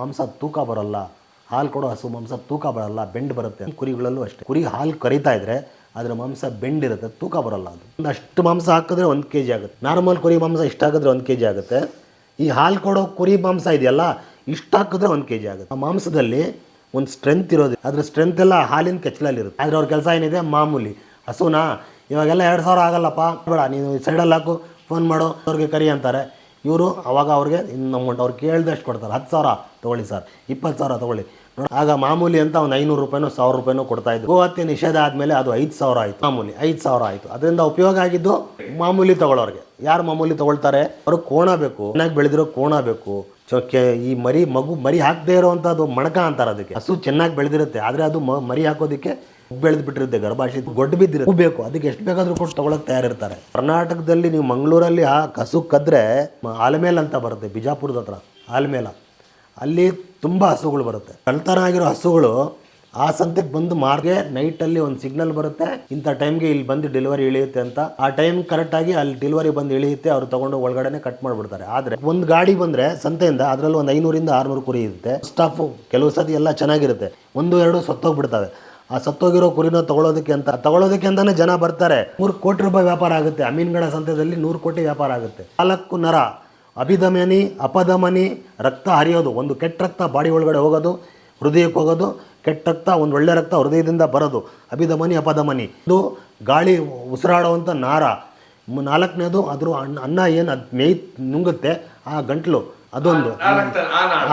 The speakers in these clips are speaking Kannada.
ಮಾಂಸ ತೂಕ ಬರಲ್ಲ. ಹಾಲು ಕೊಡೋ ಹಸು ಮಾಂಸ ತೂಕ ಬರಲ್ಲ, ಬೆಂಡ್ ಬರುತ್ತೆ. ಕುರಿಗಳಲ್ಲೂ ಅಷ್ಟೇ, ಕುರಿ ಹಾಲು ಕರಿತಾ ಇದ್ರೆ ಅದರ ಮಾಂಸ ಬೆಂಡಿರುತ್ತೆ, ತೂಕ ಬರಲ್ಲ. ಅದು ಒಂದಷ್ಟು ಮಾಂಸ ಹಾಕಿದ್ರೆ 1 kg ಆಗುತ್ತೆ. ನಾರ್ಮಲ್ ಕುರಿ ಮಾಂಸ ಇಷ್ಟ ಹಾಕಿದ್ರೆ 1 kg ಆಗುತ್ತೆ. ಈ ಹಾಲು ಕೊಡೋ ಕುರಿ ಮಾಂಸ ಇದೆಯಲ್ಲ, ಇಷ್ಟು ಹಾಕಿದ್ರೆ 1 kg ಆಗುತ್ತೆ. ಆ ಮಾಂಸದಲ್ಲಿ ಒಂದು ಸ್ಟ್ರೆಂತ್ ಇರೋದು, ಅದ್ರ ಸ್ಟ್ರೆಂತ್ ಎಲ್ಲ ಹಾಲಿನ ಕೆಚ್ಚಲಲ್ಲಿರುತ್ತೆ. ಆದರೆ ಅವ್ರ ಕೆಲಸ ಏನಿದೆ, ಮಾಮೂಲಿ ಹಸುನಾ ಇವಾಗೆಲ್ಲ 2000 ಆಗಲ್ಲಪ್ಪ, ಬೇಡ ನೀನು ಸೈಡಲ್ಲಿ ಹಾಕು, ಫೋನ್ ಮಾಡೋ ಅವ್ರಿಗೆ ಕರಿ ಅಂತಾರೆ. ಇವರು ಅವಾಗ ಅವ್ರಿಗೆ ಇನ್ನು ಅಮೌಂಟ್ ಅವ್ರು ಕೇಳಿದಷ್ಟು ಕೊಡ್ತಾರೆ. 10,000 ತೊಗೊಳ್ಳಿ ಸರ್, 20,000 ತೊಗೊಳ್ಳಿ. ಆಗ ಮಾಮೂಲಿ ಅಂತ ಒಂದು 500 ರೂಪಾಯಿನೋ 1000 ರೂಪಾಯಿನೋ ಕೊಡ್ತಾ ಇದ್ರು. ಗೋಹತ್ಯೆ ನಿಷೇಧ ಆದಮೇಲೆ ಅದು 5,000 ಆಯಿತು. ಮಾಮೂಲಿ 5,000 ಆಯಿತು. ಅದರಿಂದ ಉಪಯೋಗ ಆಗಿದ್ದು ಮಾಮೂಲಿ ತಗೊಳ್ಳೋರಿಗೆ. ಯಾರು ಮಾಮೂಲಿ ತಗೊಳ್ತಾರೆ, ಅವ್ರಿಗೆ ಕೋಣ ಬೇಕು, ಚೆನ್ನಾಗಿ ಬೆಳೆದಿರೋ ಕೋಣ ಬೇಕು. ಈ ಮರಿ ಹಾಕದೇ ಇರೋವಂಥದ್ದು ಮಣಕ ಅಂತಾರೆ ಅದಕ್ಕೆ. ಹಸು ಚೆನ್ನಾಗಿ ಬೆಳೆದಿರುತ್ತೆ, ಆದರೆ ಅದು ಮರಿ ಹಾಕೋದಕ್ಕೆ ಬೆಳೆದು ಬಿಟ್ಟಿರುತ್ತೆ, ಗರ್ಭಾಶಯ ಗೊಡ್ಡು ಬಿದ್ದಿರುತ್ತೆ, ಬೇಕು. ಅದಕ್ಕೆ ಎಷ್ಟು ಬೇಕಾದರೂ ಕೊಟ್ಟು ತಗೊಳಕ್ಕೆ ತಯಾರಿರ್ತಾರೆ. ಕರ್ನಾಟಕದಲ್ಲಿ ನೀವು ಮಂಗಳೂರಲ್ಲಿ ಆ ಹಸು ಕದ್ರೆ ಆಲ್ಮೇಲ್ ಅಂತ ಬರುತ್ತೆ, ಬಿಜಾಪುರದ ಹತ್ರ ಆಲ್ಮೇಲ, ಅಲ್ಲಿ ತುಂಬ ಹಸುಗಳು ಬರುತ್ತೆ. ಕಳ್ತನ ಆಗಿರೋ ಹಸುಗಳು ಆ ಸಂತೆಗೆ ಬಂದು ಮಾರ್ಗೆ ನೈಟಲ್ಲಿ ಒಂದು ಸಿಗ್ನಲ್ ಬರುತ್ತೆ, ಇಂಥ ಟೈಮ್ಗೆ ಇಲ್ಲಿ ಬಂದು ಡೆಲಿವರಿ ಇಳಿಯುತ್ತೆ ಅಂತ. ಆ ಟೈಮ್ ಕರೆಕ್ಟಾಗಿ ಅಲ್ಲಿ ಡೆಲಿವರಿ ಬಂದು ಇಳಿಯುತ್ತೆ, ಅವ್ರು ತೊಗೊಂಡು ಒಳಗಡೆ ಕಟ್ ಮಾಡಿಬಿಡ್ತಾರೆ. ಆದರೆ ಒಂದು ಗಾಡಿ ಬಂದರೆ ಸಂತೆಯಿಂದ ಅದರಲ್ಲಿ ಒಂದು 500 600 ಕುರಿ ಇರುತ್ತೆ. ಸ್ಟಾಫು ಕೆಲವು ಸತಿ ಎಲ್ಲ ಚೆನ್ನಾಗಿರುತ್ತೆ, 1-2 ಸತ್ತೋಗ್ಬಿಡ್ತವೆ. ಆ ಸತ್ತೋಗಿರೋ ಕುರಿನ ತಗೊಳ್ಳೋದಕ್ಕೆ ಅಂತಲೇ ಜನ ಬರ್ತಾರೆ. 100 ಕೋಟಿ ರೂಪಾಯಿ ವ್ಯಾಪಾರ ಆಗುತ್ತೆ. ಅಮೀನ್ಗಢ ಸಂತೆಯಲ್ಲಿ 100 ಕೋಟಿ ವ್ಯಾಪಾರ ಆಗುತ್ತೆ. 4 ನರ ಅಭಿಧಮನಿ ಅಪಧಮನಿ, ರಕ್ತ ಹರಿಯೋದು, ಒಂದು ಕೆಟ್ಟ ರಕ್ತ ಬಾಡಿ ಒಳಗಡೆ ಹೋಗೋದು, ಹೃದಯಕ್ಕೆ ಹೋಗೋದು, ಕೆಟ್ಟ ರಕ್ತ ಒಂದು ಒಳ್ಳೆ ರಕ್ತ ಹೃದಯದಿಂದ ಬರೋದು, ಅಭಿಧಮನಿ ಅಪಧಮನಿ. ಇದು ಗಾಳಿ ಉಸಿರಾಡುವಂಥ ನಾರ. 4ನೇದು ಅದ್ರ ಅನ್ನ ಏನು ಅದು ನುಂಗುತ್ತೆ, ಆ ಗಂಟ್ಲು, ಅದೊಂದು.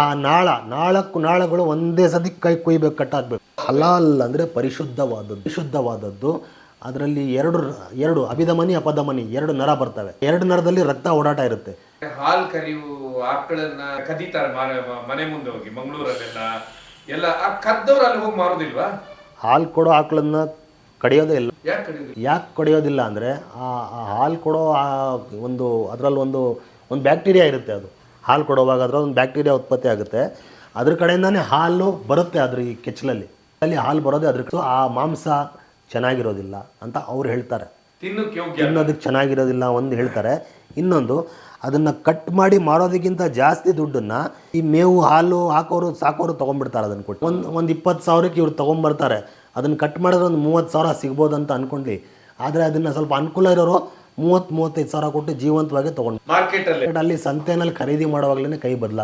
ಆ ನಾಲ್ಕು ನಾಳಗಳು ಒಂದೇ ಸತಿ ಕೈ ಕುಯ್ಬೇಕು, ಕಟ್ಟಾಕಬೇಕು. ಹಲಾಲ್ ಅಂದರೆ ಪರಿಶುದ್ಧವಾದದ್ದು. ಅದರಲ್ಲಿ ಎರಡು ಅಭಿಧಮನಿ ಅಪಧಮನಿ 2 ನರ ಬರ್ತವೆ. 2 ನರದಲ್ಲಿ ರಕ್ತ ಓಡಾಟ ಇರುತ್ತೆ. ಹಾಲು ಕರಿಯು ಆಕಳನ್ನ ಕದೀತಾರೆ ಮನೆ ಮುಂದೆ ಹೋಗಿ, ಮಂಗಳೂರಲ್ಲೆಲ್ಲ ಎಲ್ಲ ಕದ್ದವ್ರು ಅಲ್ಲಿ ಹೋಗಿ ಮಾರೋದಿಲ್ವಾ? ಹಾಲು ಕೊಡೋ ಆಕಳನ್ನ ಕಡಿಯೋದೇ ಇಲ್ಲ. ಯಾಕೆ ಕಡಿಯೋದಿಲ್ಲ ಅಂದರೆ ಆ ಹಾಲು ಕೊಡೋ ಅದರಲ್ಲಿ ಒಂದು ಬ್ಯಾಕ್ಟೀರಿಯಾ ಇರುತ್ತೆ. ಅದು ಹಾಲು ಕೊಡುವಾಗ ಅದರ ಒಂದು ಬ್ಯಾಕ್ಟೀರಿಯಾ ಉತ್ಪತ್ತಿ ಆಗುತ್ತೆ. ಅದ್ರ ಕಡೆಯಿಂದಾನೇ ಹಾಲು ಬರುತ್ತೆ. ಅದ್ರ ಈ ಕೆಚ್ಚಲಲ್ಲಿ ಹಾಲು ಬರೋದೇ ಅದ್ರ. ಆ ಮಾಂಸ ಚೆನ್ನಾಗಿರೋದಿಲ್ಲ ಅಂತ ಅವ್ರು ಹೇಳ್ತಾರೆ, ತಿನ್ನೋದಕ್ಕೆ ಚೆನ್ನಾಗಿರೋದಿಲ್ಲ ಒಂದು ಹೇಳ್ತಾರೆ. ಇನ್ನೊಂದು, ಅದನ್ನು ಕಟ್ ಮಾಡಿ ಮಾರೋದಕ್ಕಿಂತ ಜಾಸ್ತಿ ದುಡ್ಡನ್ನು ಈ ಮೇವು ಹಾಲು ಸಾಕೋರು ತೊಗೊಂಡ್ಬಿಡ್ತಾರೆ. ಅದನ್ನು ಕೊಟ್ಟು ಒಂದು 20,000ಕ್ಕೆ ಇವ್ರು ತೊಗೊಂಬರ್ತಾರೆ. ಅದನ್ನು ಕಟ್ ಮಾಡಿದ್ರೆ ಒಂದು 30,000 ಸಿಗ್ಬೋದು ಅಂತ ಅಂದ್ಕೊಂಡು, ಆದರೆ ಅದನ್ನು ಸ್ವಲ್ಪ ಅನುಕೂಲ ಇರೋರು 30-35,000 ಕೊಟ್ಟು ಜೀವಂತವಾಗಿ ತಗೊಂಡು ಮಾರ್ಕೆಟಲ್ಲಿ ಸಂತೆನಲ್ಲಿ ಖರೀದಿ ಮಾಡುವಾಗಲೇ ಕೈ ಬದಲ.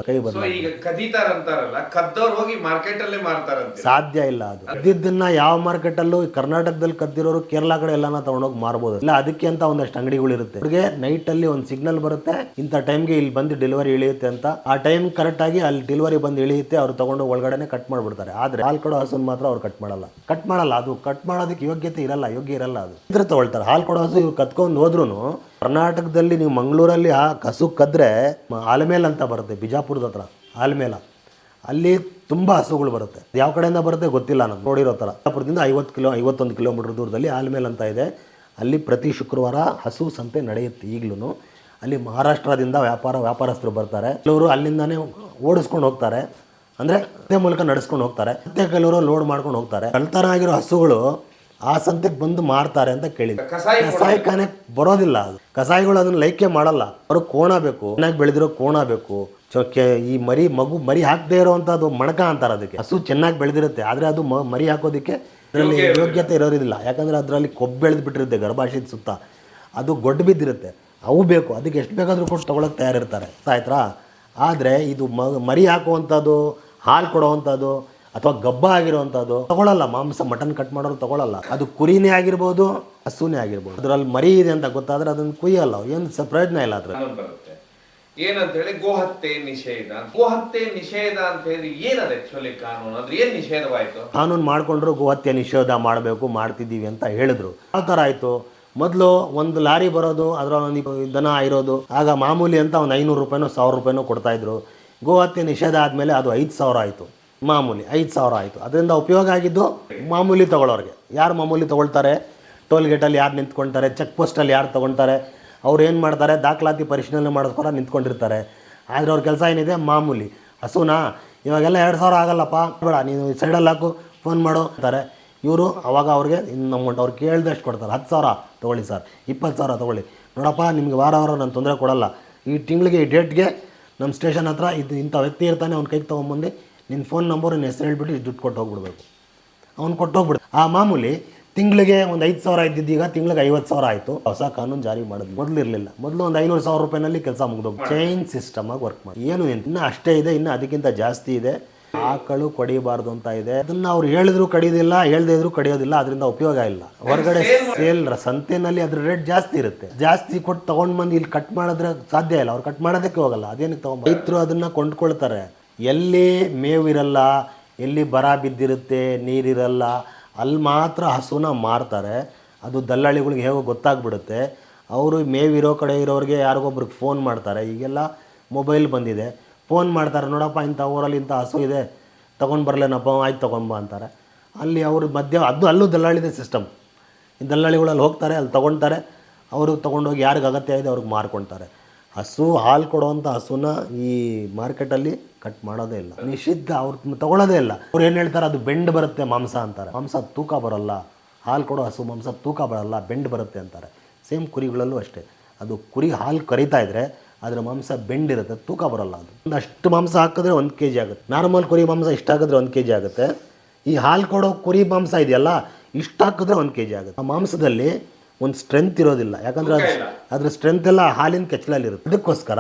ಈಗ ಕದೀತಾರಂತಾರಲ್ಲ, ಕದ್ದವ್ರು ಹೋಗಿ ಮಾರ್ಕೆಟಲ್ಲೇ ಮಾರ್ತಾರಂತೆ. ಸಾಧ್ಯ ಇಲ್ಲ. ಅದು ಕದ್ದಿದ್ದನ್ನ ಯಾವ ಮಾರ್ಕೆಟಲ್ಲೂ ಕರ್ನಾಟಕದಲ್ಲಿ ಕದ್ದಿರೋರು ಕೇರಳ ಕಡೆ ಎಲ್ಲಾನ ತಗೊಂಡೋಗಿ ಮಾರ್ಬೋದು. ಇಲ್ಲ ಅದಕ್ಕೆ ಅಂತ ಒಂದಷ್ಟು ಅಂಗಡಿಗಳು ಇರುತ್ತೆ. ಅವ್ರಿಗೆ ನೈಟಲ್ಲಿ ಒಂದು ಸಿಗ್ನಲ್ ಬರುತ್ತೆ, ಇಂಥ ಟೈಮ್ಗೆ ಇಲ್ಲಿ ಬಂದು ಡೆಲಿವರಿ ಇಳಿಯುತ್ತೆ ಅಂತ. ಆ ಟೈಮ್ ಕರೆಕ್ಟಾಗಿ ಅಲ್ಲಿ ಡೆಲಿವರಿ ಬಂದು ಇಳಿಯುತ್ತೆ, ಅವ್ರು ತಗೊಂಡು ಒಳಗಡೆ ಕಟ್ ಮಾಡಿಬಿಡ್ತಾರೆ. ಆದರೆ ಹಾಲು ಕೊಡೋ ಹಸುನ್ ಮಾತ್ರ ಅವ್ರು ಕಟ್ ಮಾಡಲ್ಲ. ಅದು ಕಟ್ ಮಾಡೋದಕ್ಕೆ ಯೋಗ್ಯ ಇರಲ್ಲ. ಅದು ಇದ್ರೆ ತಗೊಳ್ತಾರೆ. ಹಾಲು ಕೊಡೋ ಹಸು ಇವ್ರು ಕತ್ಕೊಂಡು ಹೋದ್ರು ಕರ್ನಾಟಕದಲ್ಲಿ ನೀವು ಮಂಗಳೂರಲ್ಲಿ ಆ ಹಸು ಕದ್ರೆ ಆಲ್ಮೇಲ್ ಅಂತ ಬರುತ್ತೆ, ಬಿಜಾಪುರದ ಹತ್ರ ಆಲ್ಮೇಲ, ಅಲ್ಲಿ ತುಂಬ ಹಸುಗಳು ಬರುತ್ತೆ. ಯಾವ ಕಡೆಯಿಂದ ಬರುತ್ತೆ ಗೊತ್ತಿಲ್ಲ, ನಮ್ಗೆ ನೋಡಿರೋ ಥರ. ಬಿಜಾಪುರದಿಂದ 51 ಕಿಲೋಮೀಟರ್ ದೂರದಲ್ಲಿ ಆಲ್ಮೇಲ್ ಅಂತ ಇದೆ. ಅಲ್ಲಿ ಪ್ರತಿ ಶುಕ್ರವಾರ ಹಸು ಸಂತೆ ನಡೆಯುತ್ತೆ ಈಗಲೂ. ಅಲ್ಲಿ ಮಹಾರಾಷ್ಟ್ರದಿಂದ ವ್ಯಾಪಾರಸ್ಥರು ಬರ್ತಾರೆ. ಕೆಲವರು ಅಲ್ಲಿಂದಾನೇ ಓಡಿಸ್ಕೊಂಡು ಹೋಗ್ತಾರೆ, ಅಂದರೆ ಅದೇ ಮೂಲಕ ನಡೆಸ್ಕೊಂಡು ಹೋಗ್ತಾರೆ. ಮತ್ತೆ ಕೆಲವರು ಲೋಡ್ ಮಾಡ್ಕೊಂಡು ಹೋಗ್ತಾರೆ. ಕಳ್ತನ ಆಗಿರೋ ಹಸುಗಳು ಆ ಸಂತೆಗೆ ಬಂದು ಮಾರ್ತಾರೆ ಅಂತ ಕೇಳಿದ್ರು. ಕಸಾಯಿಖಾನೆ ಬರೋದಿಲ್ಲ. ಅದು ಕಸಾಯಿಗಳು ಅದನ್ನ ಲೈಕೆ ಮಾಡಲ್ಲ. ಅವ್ರಿಗೆ ಕೋಣ ಬೇಕು, ಚೆನ್ನಾಗಿ ಬೆಳೆದಿರೋ ಕೋಣ ಬೇಕು. ಈ ಮರಿ ಹಾಕದೇ ಇರೋವಂಥದ್ದು ಮಣಕ ಅಂತಾರೆ ಅದಕ್ಕೆ. ಹಸು ಚೆನ್ನಾಗಿ ಬೆಳೆದಿರುತ್ತೆ, ಆದರೆ ಅದು ಮರಿ ಹಾಕೋದಕ್ಕೆ ಅದರಲ್ಲಿ ಯೋಗ್ಯತೆ ಇರೋದಿಲ್ಲ. ಯಾಕಂದರೆ ಅದರಲ್ಲಿ ಕೊಬ್ಬು ಬೆಳೆದು ಬಿಟ್ಟಿರುತ್ತೆ ಗರ್ಭಾಶಯದ ಸುತ್ತ, ಅದು ಗೊಡ್ಡು ಬಿದ್ದಿರುತ್ತೆ, ಅವು ಬೇಕು. ಅದಕ್ಕೆ ಎಷ್ಟು ಬೇಕಾದರೂ ಕೊಟ್ಟು ತೊಗೊಳಕ್ಕೆ ತಯಾರಿರ್ತಾರೆ, ಆಯ್ತಾ. ಆದರೆ ಇದು ಮರಿ ಹಾಕುವಂಥದ್ದು, ಹಾಲು ಕೊಡುವಂಥದ್ದು ಅಥವಾ ಗಬ್ಬ ಆಗಿರುವಂಥದ್ದು ತಗೊಳ್ಳಲ್ಲ. ಮಾಂಸ ಮಟನ್ ಕಟ್ ಮಾಡೋರು ತಗೊಳ್ಳಲ್ಲ. ಅದು ಕುರಿನೇ ಆಗಿರ್ಬೋದು, ಹಸುನೇ ಆಗಿರ್ಬೋದು. ಅದರಲ್ಲಿ ಮರಿ ಇದೆ ಅಂತ ಗೊತ್ತಾದ್ರೆ ಅದನ್ನು ಕುಯ್ಯಲ್ಲ. ಏನು ಪ್ರಯೋಜನ ಇಲ್ಲ. ಅದ್ರ ಏನಂತ ಹೇಳಿ ಗೋಹತ್ಯೆ ನಿಷೇಧ ಅಂತ ಹೇಳಿ ಏನದು ಆಕ್ಚುಲಿ ಕಾನೂನು? ಅಂದ್ರೆ ಏನ್ ನಿಷೇಧವಾಯ್ತು? ಕಾನೂನು ಮಾಡ್ಕೊಂಡ್ರು ಗೋಹತ್ಯೆ ನಿಷೇಧ ಮಾಡಬೇಕು, ಮಾಡ್ತಿದ್ದೀವಿ ಅಂತ ಹೇಳಿದ್ರು. ಯಾವ ಥರ ಆಯಿತು? ಮೊದಲು ಒಂದು ಲಾರಿ ಬರೋದು, ಅದರ ಒಂದು ದನ ಇರೋದು, ಆಗ ಮಾಮೂಲಿ ಅಂತ ಒಂದು 500 ರೂಪಾಯಿನೋ 1000 ರೂಪಾಯಿನೋ ಕೊಡ್ತಾಯಿದ್ರು. ಗೋಹತ್ಯೆ ನಿಷೇಧ ಆದಮೇಲೆ ಅದು 5,000 ಆಯಿತು. ಮಾಮೂಲಿ 5,000 ಆಯಿತು. ಅದರಿಂದ ಉಪಯೋಗ ಆಗಿದ್ದು ಮಾಮೂಲಿ ತಗೊಳ್ಳೋರಿಗೆ. ಯಾರು ಮಾಮೂಲಿ ತೊಗೊಳ್ತಾರೆ, ಟೋಲ್ ಗೇಟಲ್ಲಿ ಯಾರು ನಿಂತ್ಕೊಳ್ತಾರೆ, ಚೆಕ್ ಪೋಸ್ಟಲ್ಲಿ ಯಾರು ತೊಗೊಳ್ತಾರೆ, ಅವ್ರು ಏನು ಮಾಡ್ತಾರೆ, ದಾಖಲಾತಿ ಪರಿಶೀಲನೆ ಮಾಡೋಸ್ಕರ ನಿಂತ್ಕೊಂಡಿರ್ತಾರೆ. ಆದರೆ ಅವ್ರ ಕೆಲಸ ಏನಿದೆ, ಮಾಮೂಲಿ ಹಸುನಾ ಇವಾಗೆಲ್ಲ 2000 ಆಗಲ್ಲಪ್ಪ, ಬೇಡ ನೀನು ಸೈಡಲ್ಲಿ ಹಾಕು, ಫೋನ್ ಮಾಡೋ ಅಂತಾರೆ. ಇವರು ಅವಾಗ ಅವ್ರಿಗೆ ಇನ್ನು ಅಮೌಂಟ್ ಅವ್ರು ಕೇಳಿದಷ್ಟು ಕೊಡ್ತಾರೆ. 10,000 ತೊಗೊಳ್ಳಿ ಸರ್, 20,000 ತೊಗೊಳ್ಳಿ. ನೋಡಪ್ಪ, ನಿಮಗೆ ವಾರ ನಾನು ತೊಂದರೆ ಕೊಡಲ್ಲ, ಈ ತಿಂಗಳಿಗೆ ಈ ಡೇಟ್ಗೆ ನಮ್ಮ ಸ್ಟೇಷನ್ ಹತ್ರ ಇದು ಇಂಥ ವ್ಯಕ್ತಿ ಇರ್ತಾನೆ, ಅವ್ನ ಕೈಗೆ ತೊಗೊಂಬಂದು ನಿನ್ನ ಫೋನ್ ನಂಬರ್ ನಿನ್ನ ಹೆಸರು ಹೇಳ್ಬಿಟ್ಟು ದುಡ್ಡು ಕೊಟ್ಟು ಹೋಗ್ಬಿಡ್ಬೇಕು. ಅವ್ನು ಕೊಟ್ಟು ಹೋಗ್ಬಿಡು. ಆ ಮಾಮೂಲಿ ತಿಂಗಳಿಗೆ ಒಂದು 5,000 ಇದ್ದಿದ್ದು ಈಗ ತಿಂಗಳಿಗೆ 50,000 ಆಯಿತು. ಹೊಸ ಕಾನೂನು ಜಾರಿ ಮಾಡೋದು ಮೊದಲು ಇರಲಿಲ್ಲ. ಮೊದಲು ಒಂದು 500,000 ರೂಪಾಯಿನಲ್ಲಿ ಕೆಲಸ ಮುಗಿದೋಗಿ ಚೈನ್ ಸಿಸ್ಟಮ್ ಆಗಿ ವರ್ಕ್ ಮಾಡಿ ಏನು ಇನ್ನೂ ಅಷ್ಟೇ ಇದೆ, ಇನ್ನೂ ಅದಕ್ಕಿಂತ ಜಾಸ್ತಿ ಇದೆ. ಆಕಳು ಕಡಿಬಾರ್ದು ಅಂತ ಇದೆ. ಅದನ್ನ ಅವ್ರು ಹೇಳಿದ್ರು ಕಡಿಯೋದಿಲ್ಲ, ಹೇಳ್ದೇ ಇದ್ರು ಕಡಿಯೋದಿಲ್ಲ. ಅದರಿಂದ ಉಪಯೋಗ ಇಲ್ಲ. ಹೊರಗಡೆ ಸೇಲ್ ಸಂತೆನಲ್ಲಿ ಅದ್ರ ರೇಟ್ ಜಾಸ್ತಿ ಇರುತ್ತೆ. ಜಾಸ್ತಿ ಕೊಟ್ಟು ತಗೊಂಡ್ ಬಂದು ಇಲ್ಲಿ ಕಟ್ ಮಾಡಿದ್ರೆ ಸಾಧ್ಯ ಇಲ್ಲ. ಅವ್ರು ಕಟ್ ಮಾಡೋದಕ್ಕೆ ಹೋಗಲ್ಲ. ಅದೇನಕ್ಕೆ ತಗೊಂಡ್ ರೈತರು ಅದನ್ನ ಕೊಂಡ್ಕೊಳ್ತಾರೆ. ಎಲ್ಲಿ ಮೇವಿರಲ್ಲ, ಎಲ್ಲಿ ಬರ ಬಿದ್ದಿರುತ್ತೆ, ನೀರಿರಲ್ಲ, ಅಲ್ಲಿ ಮಾತ್ರ ಹಸುನ ಮಾರ್ತಾರೆ. ಅದು ದಲ್ಲಾಳಿಗಳಿಗೆ ಹೇಗೋ ಗೊತ್ತಾಗ್ಬಿಡುತ್ತೆ. ಅವರು ಮೇವಿರೋ ಕಡೆ ಇರೋರಿಗೆ ಯಾರಿಗೊಬ್ರಿಗೆ ಫೋನ್ ಮಾಡ್ತಾರೆ. ಈಗೆಲ್ಲ ಮೊಬೈಲ್ ಬಂದಿದೆ, ಫೋನ್ ಮಾಡ್ತಾರೆ, ನೋಡಪ್ಪ ಇಂಥ ಊರಲ್ಲಿ ಇಂಥ ಹಸು ಇದೆ, ತೊಗೊಂಡು ಬರಲೇನಪ್ಪ, ಆಯ್ತು ತೊಗೊಂಬ ಅಂತಾರೆ. ಅಲ್ಲಿ ಅವರು ಮಧ್ಯ ಅಲ್ಲೂ ದಲ್ಲಾಳಿದೆ ಸಿಸ್ಟಮ್. ಈ ದಲ್ಲಾಳಿಗಳಲ್ಲಿ ಹೋಗ್ತಾರೆ, ಅಲ್ಲಿ ತೊಗೊಳ್ತಾರೆ, ಅವರು ತೊಗೊಂಡೋಗಿ ಯಾರಿಗೆ ಅಗತ್ಯ ಇದೆ ಅವ್ರಿಗೆ ಮಾರ್ಕೊಳ್ತಾರೆ. ಹಸು ಹಾಲು ಕೊಡುವಂಥ ಹಸುನ ಈ ಮಾರ್ಕೆಟಲ್ಲಿ ಕಟ್ ಮಾಡೋದೇ ಇಲ್ಲ, ನಿಷಿದ್ಧ. ಅವ್ರು ತೊಗೊಳ್ಳೋದೇ ಇಲ್ಲ. ಅವ್ರು ಏನು ಹೇಳ್ತಾರೆ, ಅದು ಬೆಂಡ್ ಬರುತ್ತೆ ಮಾಂಸ ಅಂತಾರೆ. ಮಾಂಸ ತೂಕ ಬರೋಲ್ಲ. ಹಾಲು ಕೊಡೋ ಹಸು ಮಾಂಸ ತೂಕ ಬರೋಲ್ಲ, ಬೆಂಡ್ ಬರುತ್ತೆ ಅಂತಾರೆ. ಸೇಮ್ ಕುರಿಗಳಲ್ಲೂ ಅಷ್ಟೇ. ಅದು ಕುರಿ ಹಾಲು ಕರಿತಾ ಇದ್ದರೆ ಅದರ ಮಾಂಸ ಬೆಂಡಿರುತ್ತೆ, ತೂಕ ಬರೋಲ್ಲ. ಅದು ಒಂದಷ್ಟು ಮಾಂಸ ಹಾಕಿದ್ರೆ 1 kg ಆಗುತ್ತೆ. ನಾರ್ಮಲ್ ಕುರಿ ಮಾಂಸ ಇಷ್ಟು ಹಾಕಿದ್ರೆ 1 kg ಆಗುತ್ತೆ. ಈ ಹಾಲು ಕೊಡೋ ಕುರಿ ಮಾಂಸ ಇದೆಯಲ್ಲ, ಇಷ್ಟು ಹಾಕಿದ್ರೆ 1 kg ಆಗುತ್ತೆ. ಆ ಮಾಂಸದಲ್ಲಿ ಒಂದು ಸ್ಟ್ರೆಂತ್ ಇರೋದಿಲ್ಲ. ಯಾಕಂದರೆ ಅದ್ರ ಸ್ಟ್ರೆಂತ್ ಎಲ್ಲ ಹಾಲಿನ ಕೆಚ್ಚಲಲ್ಲಿರುತ್ತೆ. ಅದಕ್ಕೋಸ್ಕರ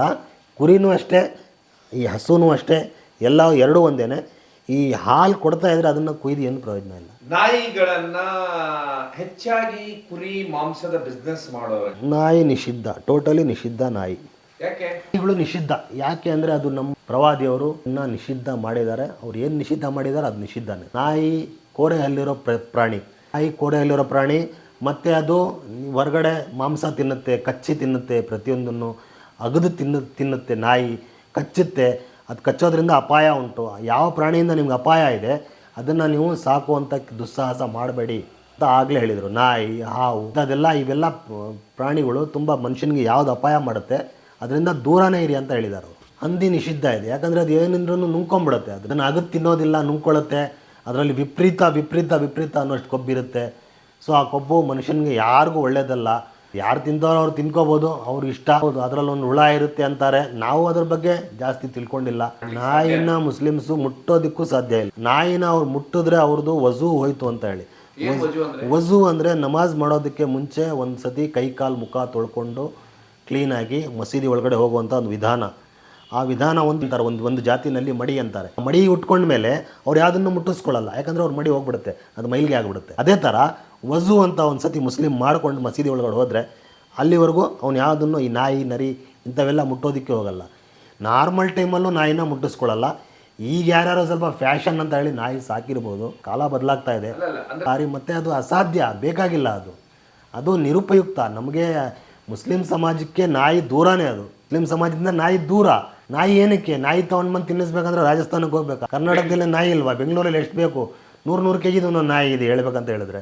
ಕುರಿನೂ ಅಷ್ಟೇ, ಈ ಹಸುನೂ ಅಷ್ಟೇ, ಎಲ್ಲ ಎರಡೂ ಒಂದೇನೆ. ಈ ಹಾಲು ಕೊಡ್ತಾ ಇದ್ರೆ ಅದನ್ನು ಕುಯ್ದು ಏನು ಪ್ರಯೋಜನ ಇಲ್ಲ. ನಾಯಿಗಳನ್ನ ಹೆಚ್ಚಾಗಿ ಕುರಿ ಮಾಂಸದ ಬಿಸ್ನೆಸ್ ಮಾಡೋರು. ನಾಯಿ ನಿಷಿದ್ಧ, ಟೋಟಲಿ ನಿಷಿದ್ಧ ನಾಯಿ. ಯಾಕೆ ನಾಯಿಗಳು ನಿಷಿದ್ಧ? ಯಾಕೆ ಅಂದರೆ ಅದು ನಮ್ಮ ಪ್ರವಾದಿಯವರು ನಿಷಿದ್ಧ ಮಾಡಿದ್ದಾರೆ. ಅವ್ರು ಏನು ನಿಷಿದ್ಧ ಮಾಡಿದ್ದಾರೆ ಅದು ನಿಷಿದ್ಧನೇ. ನಾಯಿ ಕೋರೆ ಹಲ್ಲಿರೋ ಪ್ರಾಣಿ. ನಾಯಿ ಕೋರೆ ಹಲ್ಲಿರೋ ಪ್ರಾಣಿ. ಮತ್ತು ಅದು ಹೊರಗಡೆ ಮಾಂಸ ತಿನ್ನುತ್ತೆ, ಕಚ್ಚಿ ತಿನ್ನುತ್ತೆ, ಪ್ರತಿಯೊಂದನ್ನು ಅಗದು ತಿನ್ನುತ್ತೆ. ನಾಯಿ ಕಚ್ಚುತ್ತೆ. ಅದು ಕಚ್ಚೋದ್ರಿಂದ ಅಪಾಯ ಉಂಟು. ಯಾವ ಪ್ರಾಣಿಯಿಂದ ನಿಮ್ಗೆ ಅಪಾಯ ಇದೆ ಅದನ್ನು ನೀವು ಸಾಕುವಂಥ ದುಸ್ಸಾಹಸ ಮಾಡಬೇಡಿ ಅಂತ ಆಗಲೇ ಹೇಳಿದರು. ನಾಯಿ, ಹಾವು ಇವೆಲ್ಲ ಪ್ರಾಣಿಗಳು ತುಂಬ ಮನುಷ್ಯನಿಗೆ ಯಾವುದು ಅಪಾಯ ಮಾಡುತ್ತೆ ಅದರಿಂದ ದೂರನೇ ಇರಿ ಅಂತ ಹೇಳಿದ್ದಾರೆ. ಹಂದಿ ನಿಷಿದ್ಧ ಇದೆ. ಯಾಕಂದರೆ ಅದು ಏನಿದ್ರೂ ನುಂಗ್ಕೊಂಡ್ಬಿಡುತ್ತೆ. ಅದನ್ನು ಅಗದು ತಿನ್ನೋದಿಲ್ಲ, ನುಂಗ್ಕೊಳ್ಳುತ್ತೆ. ಅದರಲ್ಲಿ ವಿಪರೀತ ಅನ್ನೋಷ್ಟು ಕೊಬ್ಬಿರುತ್ತೆ. ಸೊ ಆ ಕೊಬ್ಬು ಮನುಷ್ಯನಿಗೆ ಯಾರಿಗೂ ಒಳ್ಳೇದಲ್ಲ. ಯಾರು ತಿಂತಾರೋ ಅವ್ರು ತಿನ್ಕೋಬೋದು, ಅವ್ರಿಗೆ ಇಷ್ಟ. ಹೌದು, ಅದರಲ್ಲೊಂದು ಹುಳ ಇರುತ್ತೆ ಅಂತಾರೆ. ನಾವು ಅದ್ರ ಬಗ್ಗೆ ಜಾಸ್ತಿ ತಿಳ್ಕೊಂಡಿಲ್ಲ. ನಾಯಿನ ಮುಸ್ಲಿಮ್ಸು ಮುಟ್ಟೋದಕ್ಕೂ ಸಾಧ್ಯ ಇಲ್ಲ. ನಾಯಿನ ಅವ್ರು ಮುಟ್ಟಿದ್ರೆ ಅವ್ರದ್ದು ವಜು ಹೋಯ್ತು ಅಂತ ಹೇಳಿ. ವಜು ಅಂದರೆ ನಮಾಜ್ ಮಾಡೋದಕ್ಕೆ ಮುಂಚೆ ಒಂದು ಸತಿ ಕೈ ಕಾಲು ಮುಖ ತೊಳ್ಕೊಂಡು ಕ್ಲೀನಾಗಿ ಮಸೀದಿ ಒಳಗಡೆ ಹೋಗುವಂಥ ಒಂದು ವಿಧಾನ. ಆ ವಿಧಾನ ಒಂದು ಜಾತಿನಲ್ಲಿ ಮಡಿ ಅಂತಾರೆ. ಮಡಿ ಉಟ್ಕೊಂಡ್ಮೇಲೆ ಅವ್ರು ಯಾವುದನ್ನು ಮುಟ್ಟಿಸ್ಕೊಳ್ಳಲ್ಲ. ಯಾಕಂದರೆ ಅವ್ರ ಮಡಿ ಹೋಗ್ಬಿಡುತ್ತೆ, ಅದು ಮೈಲಿಗೆ ಆಗಿಬಿಡುತ್ತೆ. ಅದೇ ಥರ ವಜು ಅಂತ ಒಂದು ಸತಿ ಮುಸ್ಲಿಮ್ ಮಾಡ್ಕೊಂಡು ಮಸೀದಿ ಒಳಗಡೆ ಹೋದರೆ ಅಲ್ಲಿವರೆಗೂ ಅವ್ನು ಯಾವುದನ್ನು ಈ ನಾಯಿ, ನರಿ ಇಂಥವೆಲ್ಲ ಮುಟ್ಟೋದಕ್ಕೆ ಹೋಗಲ್ಲ. ನಾರ್ಮಲ್ ಟೈಮಲ್ಲೂ ನಾಯಿನ ಮುಟ್ಟಿಸ್ಕೊಳ್ಳಲ್ಲ. ಈಗ ಯಾರ್ಯಾರೋ ಸ್ವಲ್ಪ ಫ್ಯಾಷನ್ ಅಂತ ಹೇಳಿ ನಾಯಿ ಸಾಕಿರ್ಬೋದು. ಕಾಲ ಬದಲಾಗ್ತಾ ಇದೆ ಸಾರಿ. ಮತ್ತು ಅದು ಅಸಾಧ್ಯ, ಬೇಕಾಗಿಲ್ಲ. ಅದು ನಿರುಪಯುಕ್ತ. ನಮಗೆ ಮುಸ್ಲಿಂ ಸಮಾಜಕ್ಕೆ ನಾಯಿ ದೂರನೇ. ಅದು ಮುಸ್ಲಿಂ ಸಮಾಜದಿಂದ ನಾಯಿ ದೂರ. ನಾಯಿ ಏನಕ್ಕೆ? ನಾಯಿ ತೊಗೊಂಡು ಬಂದು ತಿನ್ನಿಸ್ಬೇಕಂದ್ರೆ ರಾಜಸ್ಥಾನಕ್ಕೆ ಹೋಗ್ಬೇಕು. ಕರ್ನಾಟಕದಲ್ಲಿ ನಾಯಿ ಇಲ್ವಾ? ಬೆಂಗಳೂರಲ್ಲಿ ಎಷ್ಟು ಬೇಕು? 100 kg ಒಂದು ನಾಯಿ ಇದೆ ಹೇಳ್ಬೇಕಂತ ಹೇಳಿದ್ರೆ.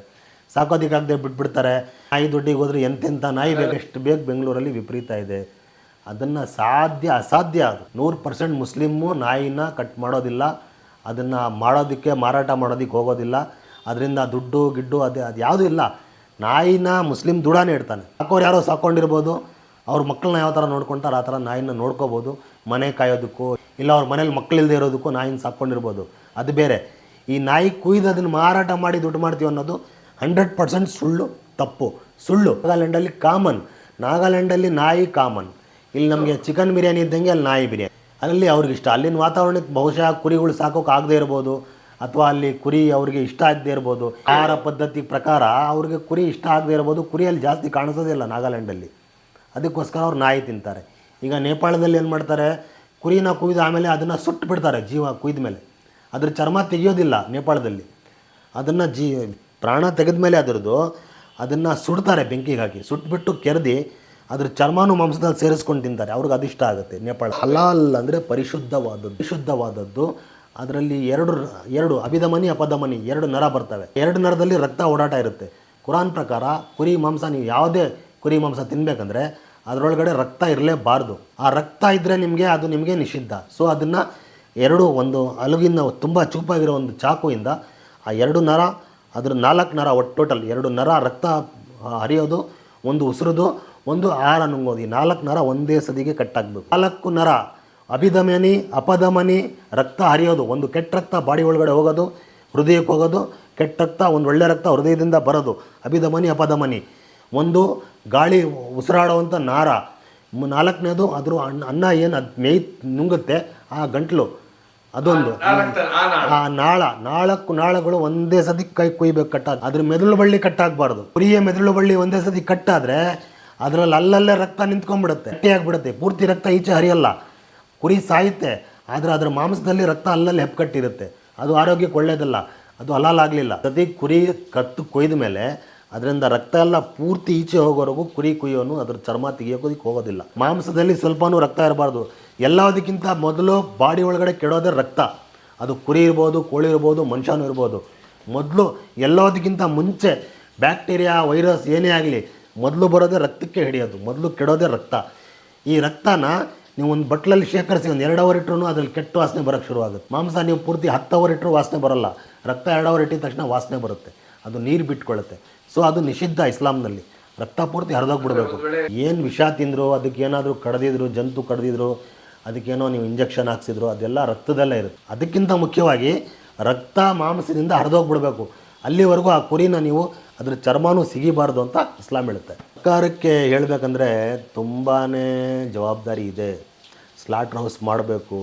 ಸಾಕೋದಕ್ಕಾಗದೆ ಬಿಟ್ಬಿಡ್ತಾರೆ. ನಾಯಿ ದುಡ್ಡಿಗೆ ಹೋದ್ರೆ ಎಂತೆಂಥ ನಾಯಿ ಬೇಕು, ಎಷ್ಟು ಬೇಕು ಬೆಂಗಳೂರಲ್ಲಿ ವಿಪರೀತ ಇದೆ. ಅದನ್ನು ಅಸಾಧ್ಯ. ಅದು 100% ಮುಸ್ಲಿಮ್ಮು ನಾಯಿನ ಕಟ್ ಮಾಡೋದಿಲ್ಲ. ಅದನ್ನು ಮಾಡೋದಕ್ಕೆ, ಮಾರಾಟ ಮಾಡೋದಕ್ಕೆ ಹೋಗೋದಿಲ್ಲ. ಅದರಿಂದ ದುಡ್ಡು ಗಿಡ್ಡು ಅದು ಯಾವುದೂ ಇಲ್ಲ. ನಾಯಿನ ಮುಸ್ಲಿಮ್ ದುಡಾನೇ ಇಡ್ತಾನೆ. ಸಾಕೋರು ಯಾರೋ ಸಾಕೊಂಡಿರ್ಬೋದು, ಅವ್ರ ಮಕ್ಕಳನ್ನ ಯಾವ ಥರ ನೋಡ್ಕೊಳ್ತಾರೆ ಆ ಥರ ನಾಯಿನ ನೋಡ್ಕೋಬೋದು. ಮನೆ ಕಾಯೋದಕ್ಕೂ ಇಲ್ಲ ಅವ್ರ ಮನೇಲಿ ಮಕ್ಕಳಿಲ್ಲದೆ ಇರೋದಕ್ಕೂ ನಾಯಿನ ಸಾಕ್ಕೊಂಡಿರ್ಬೋದು, ಅದು ಬೇರೆ. ಈ ನಾಯಿ ಕುಯ್ದು ಅದನ್ನು ಮಾರಾಟ ಮಾಡಿ ದುಡ್ಡು ಮಾಡ್ತೀವಿ ಅನ್ನೋದು 100% ಸುಳ್ಳು, ತಪ್ಪು, ಸುಳ್ಳು. ನಾಗಾಲ್ಯಾಂಡಲ್ಲಿ ನಾಯಿ ಕಾಮನ್. ಇಲ್ಲಿ ನಮಗೆ ಚಿಕನ್ ಬಿರಿಯಾನಿ ಇದ್ದಂಗೆ ಅಲ್ಲಿ ನಾಯಿ ಬಿರಿಯಾನಿ. ಅಲ್ಲಿ ಅವ್ರಿಗೆ ಇಷ್ಟ. ಅಲ್ಲಿನ ವಾತಾವರಣಕ್ಕೆ ಬಹುಶಃ ಕುರಿಗಳು ಸಾಕೋಕೆ ಆಗದೆ ಇರ್ಬೋದು, ಅಥವಾ ಅಲ್ಲಿ ಕುರಿ ಅವ್ರಿಗೆ ಇಷ್ಟ ಆಗದೆ ಇರ್ಬೋದು. ಆಹಾರ ಪದ್ಧತಿ ಪ್ರಕಾರ ಅವ್ರಿಗೆ ಕುರಿ ಇಷ್ಟ ಆಗದೆ ಇರ್ಬೋದು. ಕುರಿಯಲ್ಲಿ ಜಾಸ್ತಿ ಕಾಣಿಸೋದೇ ಇಲ್ಲ ನಾಗಾಲ್ಯಾಂಡಲ್ಲಿ. ಅದಕ್ಕೋಸ್ಕರ ಅವ್ರು ನಾಯಿ ತಿಂತಾರೆ. ಈಗ ನೇಪಾಳದಲ್ಲಿ ಏನು ಮಾಡ್ತಾರೆ, ಕುರಿನ ಕುಯ್ದು ಆಮೇಲೆ ಅದನ್ನು ಸುಟ್ಟು ಬಿಡ್ತಾರೆ. ಜೀವ ಕುಯ್ದ ಮೇಲೆ ಅದ್ರ ಚರ್ಮ ತೆಗಿಯೋದಿಲ್ಲ ನೇಪಾಳದಲ್ಲಿ. ಅದನ್ನು ಪ್ರಾಣ ತೆಗೆದ ಮೇಲೆ ಅದನ್ನು ಸುಡ್ತಾರೆ, ಬೆಂಕಿಗೆ ಹಾಕಿ ಸುಟ್ಬಿಟ್ಟು ಕೆರೆದಿ ಅದ್ರ ಚರ್ಮನೂ ಮಾಂಸದಲ್ಲಿ ಸೇರಿಸ್ಕೊಂಡು ತಿಂತಾರೆ. ಅವ್ರಿಗೆ ಅದಿಷ್ಟ ಆಗುತ್ತೆ. ನೇಪಾಳ ಹಲಾಲ್ ಅಂದರೆ ಪರಿಶುದ್ಧವಾದದ್ದು. ಅದರಲ್ಲಿ ಎರಡು ಅಭಿಧಮನಿ, ಅಪಧಮನಿ 2 ನರ ಬರ್ತವೆ. 2 ನರದಲ್ಲಿ ರಕ್ತ ಓಡಾಟ ಇರುತ್ತೆ. ಕುರಾನ್ ಪ್ರಕಾರ ಕುರಿ ಮಾಂಸ, ನೀವು ಯಾವುದೇ ಕುರಿ ಮಾಂಸ ತಿನ್ನಬೇಕಂದ್ರೆ ಅದರೊಳಗಡೆ ರಕ್ತ ಇರಲೇಬಾರ್ದು. ಆ ರಕ್ತ ಇದ್ದರೆ ಅದು ನಿಮಗೆ ನಿಷಿದ್ಧ. ಸೊ ಅದನ್ನು ಒಂದು ಅಲುಗಿನ ತುಂಬ ಚೂಪಾಗಿರೋ ಒಂದು ಚಾಕುವಿಂದ ಆ 2 ನರ, ಅದ್ರ 4 ನರ, ಒಟ್ಟು ಟೋಟಲ್ 2 ನರ ರಕ್ತ ಹರಿಯೋದು, ಒಂದು ಉಸಿರೋದು, ಒಂದು ಆಹಾರ ನುಂಗೋದು. ಈ 4 ನರ ಒಂದೇ ಸದಿಗೆ ಕಟ್ಟಾಗಬೇಕು. 4 ನರ ಅಭಿಧಮನಿ ಅಪಧಮನಿ ರಕ್ತ ಹರಿಯೋದು, ಒಂದು ಕೆಟ್ಟ ರಕ್ತ ಬಾಡಿ ಒಳಗಡೆ ಹೋಗೋದು, ಹೃದಯಕ್ಕೆ ಹೋಗೋದು, ಕೆಟ್ಟ ರಕ್ತ ಒಂದು ಒಳ್ಳೆ ರಕ್ತ ಹೃದಯದಿಂದ ಬರೋದು, ಅಭಿಧಮನಿ ಅಪಧಮನಿ. ಒಂದು ಗಾಳಿ ಉಸಿರಾಡುವಂಥ ನಾರ, ನಾಲ್ಕನೇದು ಅದ್ರ ಅನ್ನ ಏನು ಅದು ಮೇಯ್ ನುಂಗುತ್ತೆ ಆ ಗಂಟ್ಲು, ಅದೊಂದು. ಆ ನಾಲ್ಕು ನಾಳಗಳು ಒಂದೇ ಸತಿ ಕೈ ಕುಯ್ಬೇಕು, ಕಟ್ಟಾಗ ಅದ್ರ ಮೆದುಳು ಬಳ್ಳಿ ಕಟ್ಟಾಗಬಾರ್ದು. ಕುರಿಯ ಮೆದುಳು ಬಳ್ಳಿ ಒಂದೇ ಸತಿ ಕಟ್ಟಾದರೆ ಅದರಲ್ಲಿ ಅಲ್ಲಲ್ಲೇ ರಕ್ತ ನಿಂತ್ಕೊಂಡ್ಬಿಡುತ್ತೆ, ಗಟ್ಟಿಯಾಗಿಬಿಡುತ್ತೆ, ಪೂರ್ತಿ ರಕ್ತ ಈಚೆ ಹರಿಯಲ್ಲ. ಕುರಿ ಸಾಯುತ್ತೆ, ಆದರೆ ಅದರ ಮಾಂಸದಲ್ಲಿ ರಕ್ತ ಅಲ್ಲಲ್ಲಿ ಹೆಪ್ಪುಕಟ್ಟಿರುತ್ತೆ, ಅದು ಆರೋಗ್ಯಕ್ಕೆ ಒಳ್ಳೆಯದಲ್ಲ, ಅದು ಹಲಾಲಾಗಲಿಲ್ಲ. ಸತಿ ಕುರಿ ಕತ್ತು ಕೊಯ್ದ ಮೇಲೆ ಅದರಿಂದ ರಕ್ತ ಎಲ್ಲ ಪೂರ್ತಿ ಈಚೆ ಹೋಗೋವರೆಗೂ ಕುರಿ ಕುಯ್ಯೋನು ಅದ್ರ ಚರ್ಮ ತೆಗಿಯೋದಕ್ಕೆ ಹೋಗೋದಿಲ್ಲ. ಮಾಂಸದಲ್ಲಿ ಸ್ವಲ್ಪನೂ ರಕ್ತ ಇರಬಾರ್ದು. ಎಲ್ಲದಕ್ಕಿಂತ ಮೊದಲು ಬಾಡಿ ಒಳಗಡೆ ಕೆಡೋದೇ ರಕ್ತ. ಅದು ಕುರಿ ಇರ್ಬೋದು, ಕೋಳಿ ಇರ್ಬೋದು, ಮನುಷ್ಯನೂ ಇರ್ಬೋದು. ಮೊದಲು ಎಲ್ಲದಕ್ಕಿಂತ ಮುಂಚೆ ಬ್ಯಾಕ್ಟೀರಿಯಾ ವೈರಸ್ ಏನೇ ಆಗಲಿ ಮೊದಲು ಬರೋದೇ ರಕ್ತಕ್ಕೆ ಹಿಡಿಯೋದು, ಮೊದಲು ಕೆಡೋದೇ ರಕ್ತ. ಈ ರಕ್ತನ ನೀವು ಒಂದು ಬಟ್ಲಲ್ಲಿ ಶೇಖರಿಸಿ ಒಂದು 2 ಅವರ್ ಇಟ್ಟರು ಅದ್ರಲ್ಲಿ ಕೆಟ್ಟ ವಾಸನೆ ಬರೋಕ್ಕೆ ಶುರುವಾಗುತ್ತೆ. ಮಾಂಸ ನೀವು ಪೂರ್ತಿ 10 ಅವರ್ ಇಟ್ಟರು ವಾಸನೆ ಬರೋಲ್ಲ, ರಕ್ತ 2 ಅವರ್ ಇಟ್ಟಿದ ತಕ್ಷಣ ವಾಸನೆ ಬರುತ್ತೆ, ಅದು ನೀರು ಬಿಟ್ಕೊಳ್ಳುತ್ತೆ. ಸೊ ಅದು ನಿಷಿದ್ಧ ಇಸ್ಲಾಂನಲ್ಲಿ. ರಕ್ತ ಪೂರ್ತಿ ಹರಿದೋಗ್ಬಿಡ್ಬೇಕು. ಏನು ವಿಷ ತಿಂದರು, ಅದಕ್ಕೇನಾದರೂ ಕಡ್ದಿದ್ರು, ಜಂತು ಕಡ್ದಿದ್ರು, ಅದಕ್ಕೇನೋ ನೀವು ಇಂಜೆಕ್ಷನ್ ಹಾಕ್ಸಿದ್ರು, ಅದೆಲ್ಲ ರಕ್ತದಲ್ಲೇ ಇರುತ್ತೆ. ಅದಕ್ಕಿಂತ ಮುಖ್ಯವಾಗಿ ರಕ್ತ ಮಾಂಸದಿಂದ ಹರಿದೋಗ್ಬಿಡ್ಬೇಕು. ಅಲ್ಲಿವರೆಗೂ ಆ ಕುರಿನ ನೀವು ಅದ್ರ ಚರ್ಮನೂ ಸಿಗಿಬಾರ್ದು ಅಂತ ಇಸ್ಲಾಂ ಹೇಳುತ್ತೆ. ಸರ್ಕಾರಕ್ಕೆ ಹೇಳಬೇಕಂದ್ರೆ ತುಂಬಾ ಜವಾಬ್ದಾರಿ ಇದೆ. ಸ್ಲಾಟರ್ ಹೌಸ್ ಮಾಡಬೇಕು,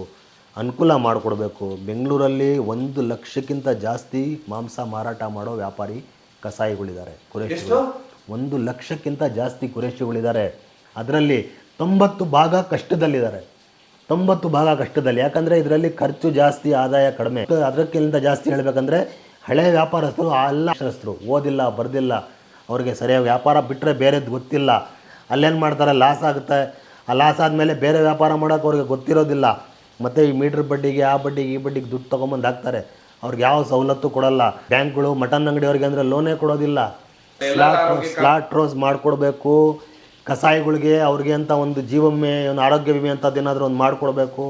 ಅನುಕೂಲ ಮಾಡಿಕೊಡ್ಬೇಕು. ಬೆಂಗಳೂರಲ್ಲಿ 1 ಲಕ್ಷಕ್ಕಿಂತ ಜಾಸ್ತಿ ಮಾಂಸ ಮಾರಾಟ ಮಾಡೋ ವ್ಯಾಪಾರಿ ಕಸಾಯಿಗಳಿದ್ದಾರೆ, ಕುರೇಶಿಗಳು. 1 ಲಕ್ಷಕ್ಕಿಂತ ಜಾಸ್ತಿ ಕುರೇಶಿಗಳಿದ್ದಾರೆ. ಅದರಲ್ಲಿ 90 ಭಾಗ ಕಷ್ಟದಲ್ಲಿದ್ದಾರೆ. 90 ಭಾಗ ಕಷ್ಟದಲ್ಲಿ. ಯಾಕಂದರೆ ಇದರಲ್ಲಿ ಖರ್ಚು ಜಾಸ್ತಿ, ಆದಾಯ ಕಡಿಮೆ. ಅದಕ್ಕಿಂತ ಜಾಸ್ತಿ ಹೇಳಬೇಕಂದ್ರೆ ಹಳೆ ವ್ಯಾಪಾರಸ್ಥರು, ಎಲ್ಲ ಶಾಸ್ತ್ರರು ಓದಿಲ್ಲ, ಬರ್ದಿಲ್ಲ, ಅವ್ರಿಗೆ ಸರಿಯಾಗಿ ವ್ಯಾಪಾರ ಬಿಟ್ಟರೆ ಬೇರೆದು ಗೊತ್ತಿಲ್ಲ. ಅಲ್ಲೇನು ಮಾಡ್ತಾರೆ, ಲಾಸ್ ಆಗುತ್ತೆ. ಆ ಲಾಸ್ ಆದಮೇಲೆ ಬೇರೆ ವ್ಯಾಪಾರ ಮಾಡೋಕೆ ಅವ್ರಿಗೆ ಗೊತ್ತಿರೋದಿಲ್ಲ. ಮತ್ತು ಈ ಮೀಟ್ರ್ ಬಡ್ಡಿಗೆ, ಆ ಬಡ್ಡಿಗೆ, ಈ ಬಡ್ಡಿಗೆ ದುಡ್ಡು ತೊಗೊಂಬಂದು ಹಾಕ್ತಾರೆ. ಅವ್ರಿಗೆ ಯಾವ ಸವಲತ್ತು ಕೊಡಲ್ಲ. ಬ್ಯಾಂಕ್ಗಳು ಮಟನ್ ಅಂಗಡಿಯವ್ರಿಗೆ ಅಂದರೆ ಲೋನೇ ಕೊಡೋದಿಲ್ಲ. ಸ್ಲಾಟ್ ರೋಸ್ ಮಾಡಿಕೊಡ್ಬೇಕು. ಕಸಾಯಿಗಳಿಗೆ ಅವ್ರಿಗೆ ಅಂತ ಒಂದು ಜೀವ ವಿಮೆ, ಒಂದು ಆರೋಗ್ಯ ವಿಮೆ ಅಂತದ್ದೇನಾದರೂ ಒಂದು ಮಾಡಿಕೊಡ್ಬೇಕು.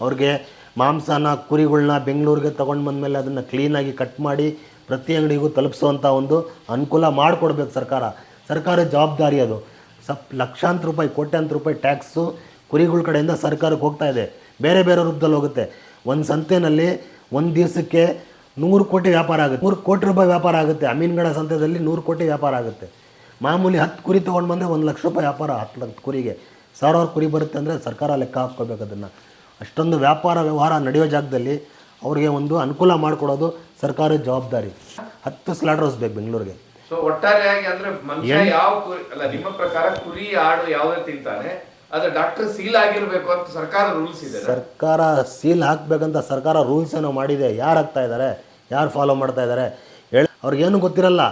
ಅವ್ರಿಗೆ ಮಾಂಸನ, ಕುರಿಗಳನ್ನ ಬೆಂಗಳೂರಿಗೆ ತೊಗೊಂಡು ಬಂದಮೇಲೆ ಅದನ್ನು ಕ್ಲೀನಾಗಿ ಕಟ್ ಮಾಡಿ ಪ್ರತಿ ಅಂಗಡಿಗೂ ತಲುಪಿಸುವಂಥ ಒಂದು ಅನುಕೂಲ ಮಾಡಿಕೊಡ್ಬೇಕು ಸರ್ಕಾರದ ಜವಾಬ್ದಾರಿ ಅದು. ಲಕ್ಷಾಂತರ ರೂಪಾಯಿ, ಕೋಟ್ಯಾಂತರ ರೂಪಾಯಿ ಟ್ಯಾಕ್ಸು ಕುರಿಗಳ ಕಡೆಯಿಂದ ಸರ್ಕಾರಕ್ಕೆ ಹೋಗ್ತಾ ಇದೆ. ಬೇರೆ ಬೇರೆ ರೂಪದಲ್ಲಿ ಹೋಗುತ್ತೆ. ಒಂದು ಸಂತೆಯಲ್ಲಿ ಒಂದು ದಿವಸಕ್ಕೆ 100 ಕೋಟಿ ವ್ಯಾಪಾರ ಆಗುತ್ತೆ, 100 ಕೋಟಿ ರೂಪಾಯಿ ವ್ಯಾಪಾರ ಆಗುತ್ತೆ. ಅಮೀನ್ಗಢ ಸಂತೆಯಲ್ಲಿ 100 ಕೋಟಿ ವ್ಯಾಪಾರ ಆಗುತ್ತೆ. ಮಾಮೂಲಿ 10 ಕುರಿ ತೊಗೊಂಡು ಬಂದರೆ 1 ಲಕ್ಷ ರೂಪಾಯಿ ವ್ಯಾಪಾರ. 10 ಲಕ್ಷ ಕುರಿಗೆ 1000 ಕುರಿ ಬರುತ್ತೆ ಅಂದರೆ ಸರ್ಕಾರ ಲೆಕ್ಕ ಹಾಕ್ಕೋಬೇಕು ಅದನ್ನು. ಅಷ್ಟೊಂದು ವ್ಯಾಪಾರ ವ್ಯವಹಾರ ನಡೆಯೋ ಜಾಗದಲ್ಲಿ ಅವ್ರಿಗೆ ಒಂದು ಅನುಕೂಲ ಮಾಡಿಕೊಡೋದು ಸರ್ಕಾರದ ಜವಾಬ್ದಾರಿ. 10 ಸ್ಲಾಟರ್ ಹೌಸ್ ಬೇಕು ಬೆಂಗಳೂರಿಗೆ. ಸೊ ಒಟ್ಟಾರೆಯಾಗಿ ಅಂದ್ರೆ ಮನುಷ್ಯ ಯಾವ ಕುರಿ ಅಲ್ಲ, ನಿಮ್ಮ ಪ್ರಕಾರ ಕುರಿ ಆಡು ಯಾವುದೇ ತಿಂತಾನೆ ಅದು ಡಾಕ್ಟರ್ ಸೀಲ್ ಆಗಿರ್ಬೇಕು ಅಂತ ಸರ್ಕಾರ ರೂಲ್ಸ್ ಇದೆ. ಸರ್ಕಾರ ಸೀಲ್ ಹಾಕ್ಬೇಕಂತ ಸರ್ಕಾರ ರೂಲ್ಸ್ ಏನೋ ಮಾಡಿದೆ. ಯಾರು ಹಾಕ್ತಾ ಇದ್ದಾರೆ, ಯಾರು ಫಾಲೋ ಮಾಡ್ತಾ ಇದ್ದಾರೆ ಅವ್ರಿಗೇನು ಗೊತ್ತಿರಲ್ಲ.